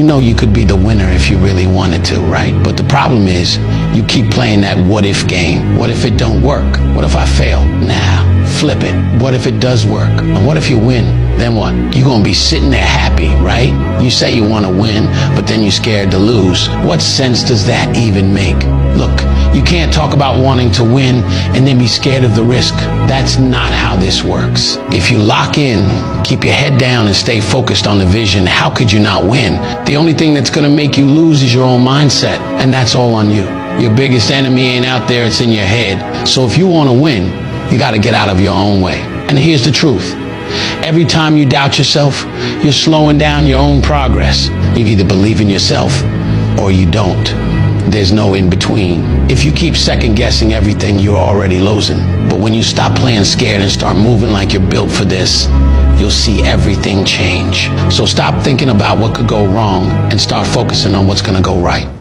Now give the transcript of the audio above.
know you could be the winner if you really wanted to, right? But the problem is you keep playing that what if game. What if it don't work? What if I fail? Nah, flip it. What if it does work? And what if you win? Then what? You're gonna be sitting there happy, right? You say you wanna win, but then you're scared to lose. What sense does that even make? Look, you can't talk about wanting to win and then be scared of the risk. That's not how this works. If you lock in, keep your head down and stay focused on the vision, how could you not win? The only thing that's gonna make you lose is your own mindset, and that's all on you. Your biggest enemy ain't out there, it's in your head. So if you wanna win, you gotta get out of your own way. And here's the truth. Every time you doubt yourself, you're slowing down your own progress. You either believe in yourself or you don't. There's no in between. If you keep second guessing everything, you're already losing. But when you stop playing scared and start moving like you're built for this, you'll see everything change. So stop thinking about what could go wrong and start focusing on what's gonna go right.